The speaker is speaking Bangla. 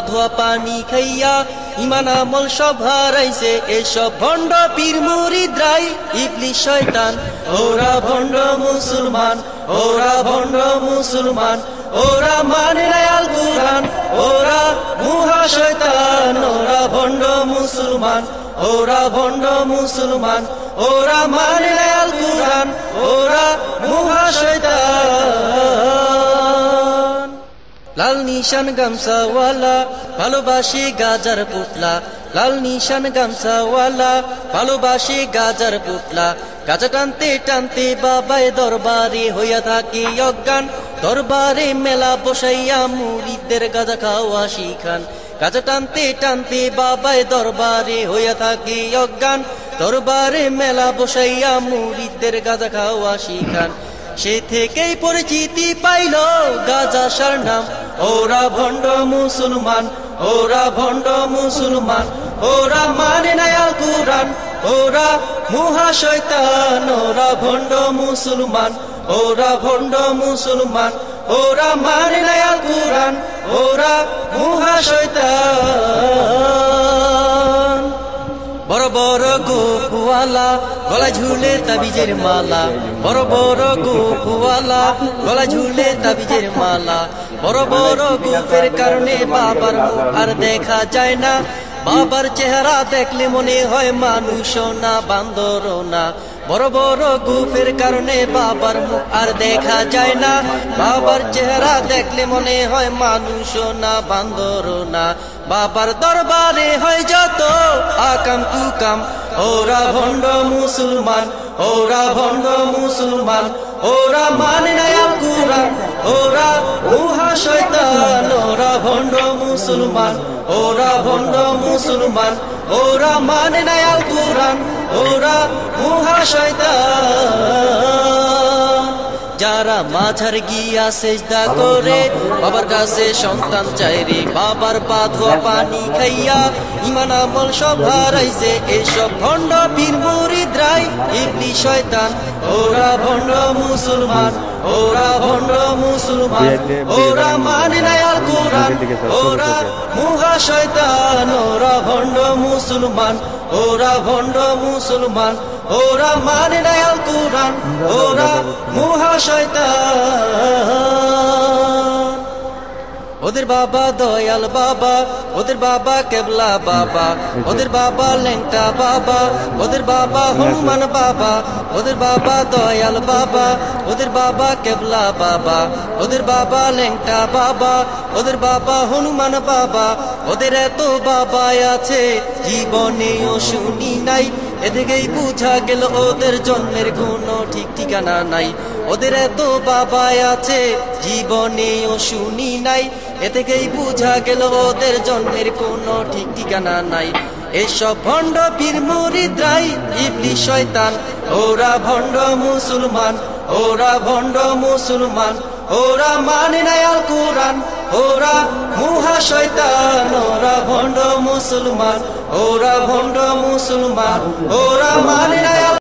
ধোয়া পানি খাইয়া ইমান আমল সব হারাইছে এসব ভণ্ড পীর মুরিদরাই ইবলিশ শয়তান ওরা ভণ্ড মুসলমান ওরা ভণ্ড মুসলমান ওরা মানে না আল কুরআন ওরা মুহা শয়তান ওরা ভণ্ড মুসলমান ওরা ভণ্ড মুসলমান ওরা মানে না আল কুরআন ওরা মুহা শয়তান লাল নিশান গামছাওয়ালা ভালোবাসে গাজার পুতলা লাল নিশান গামছাওয়ালা ভালোবাসে গাজার পুতলা গাজা টানতে টানতে বাবায় দরবারে হইয়া থাকে অজ্ঞান দরবারে মেলা বসাইয়া মুরিদদের গাজা খাওয়া শিখান গাজা টানতে টানতে বাবায় দরবারে হইয়া থাকে অজ্ঞান দরবারে মেলা বসাইয়া মুরিদদের গাজা খাওয়া শিখান সে থেকেই পরিচিতি পাইল গাজা সার নাম ওরা ভণ্ড মুসলমান ওরা ভণ্ড মুসলমান ওরা মানে না আল কুরআন ওরা মুহা শয়তান ওরা ভণ্ড মুসলমান ওরা ভণ্ড মুসলমান ওরা মানে না আল কুরআন ওরা মুহা শয়তান বড় বড় গোপওয়ালা গলা ঝুলে তাবিজের মালা বড় বড় গোপওয়ালা গলা ঝুলে তাবিজের মালা বড় বড় গোফের কারণে বাবার মুখ আর দেখা যায় না বাবার চেহারা দেখলে মনে হয় মানুষ না বান্দর না বড় বড় গোফের কারণে বাবার মুখ আর দেখা যায় না বাবার চেহারা দেখলে মনে হয় মানুষ না বান্দর না বাবার দরবারে হয় যত আকাম কুকাম ওরা ভণ্ড মুসলমান ওরা ভণ্ড মুসলমান ওরা মানে না আল কুরআন ওরা মুহা শয়তান ওরা ভণ্ড মুসলমান ওরা ভণ্ড মুসলমান ওরা মানে না আল কুরআন ওরা মুহা শয়তান যারা মাঝার গিয়া সেজদা করে বাবার কাছে সন্তান চাই রে বাবার পা ধোয়া পানি খাইয়া ইমান আমল সব হারাইছে এসব ভণ্ড পীর মুরিদরাই ইবলিশ শয়তান ওরা ভণ্ড মুসলমান ওরা ভণ্ড মুসলমান ওরা মানে না আল কুরআন ওরা মুহা শয়তান ওরা ভণ্ড মুসলমান ওরা ভণ্ড মুসলমান ওরা মানে না আল কুরআন ওরা মুহা শয়তান ওদের বাবা দয়াল বাবা ওদের বাবা কেবলা বাবা ওদের বাবা লেংটা বাবা ওদের বাবা হনুমান বাবা ওদের বাবা দয়াল বাবা ওদের বাবা কেবলা বাবা ওদের বাবা লেংটা বাবা ওদের বাবা হনুমান বাবা ওদের এত বাবা আছে জীবনেও শুনি নাই এদিকেই বুঝা গেল ওদের জন্মের কোনো ঠিক ঠিকানা নাই ওদের এত বাবা আছে জীবনেও শুনি নাই এদিকেই বুঝা গেল ওদের জন্মের কোনো ঠিক ঠিকানা নাই এসব ভণ্ড পীর মুরিদরাই ইবলিশ শয়তান ওরা ভণ্ড মুসলমান ওরা ভণ্ড মুসলমান ওরা মানে না আল কুরআন ওরা মুহা শয়তান ওরা ভণ্ড মুসলমান ওরা ভণ্ড মুসলমান ওরা মানে না